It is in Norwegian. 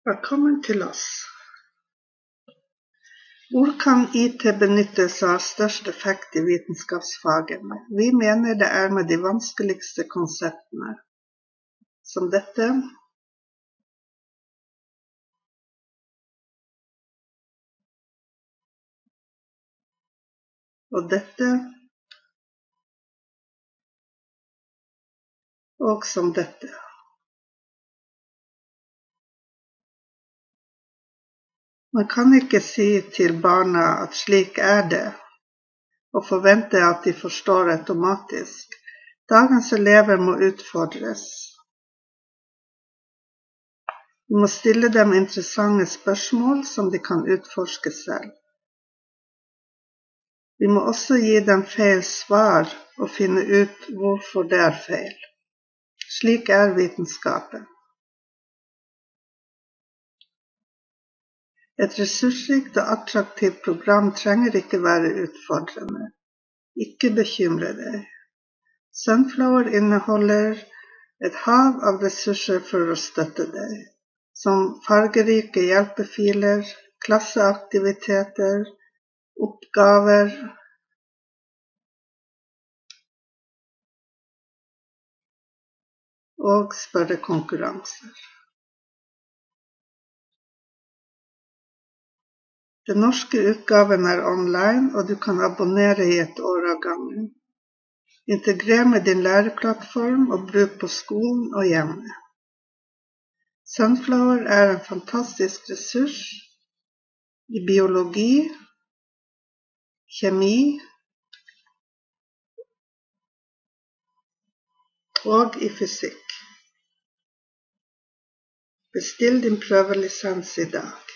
Velkommen til oss. Hvor kan IT benyttes og ha størst effekt i vitenskapsfagene? Vi mener det er med de vanskeligste konseptene, som dette, og dette, og som dette. Man kan ikke si til barna at slik er det, og forvente at de forstår automatisk. Dagens elever må utfordres. Vi må stille dem interessante spørsmål som de kan utforske selv. Vi må også gi dem feil svar og finne ut hvorfor det er feil. Slik er vitenskapen. Et ressursrikt og attraktivt program trenger ikke være utfordrende. Ikke bekymre deg. Sunflower inneholder et hav av ressurser for å støtte deg, som fargerike hjelpefiler, klasseaktiviteter, oppgaver, og spørrekonkurranser. Den norske utgaven er online, og du kan abonnere i et år av gangen. Integrer med din læreplattform og bruk på skolen og hjemme. Sunflower er en fantastisk ressurs i biologi, kjemi og i fysikk. Bestill din prøvelisens i dag.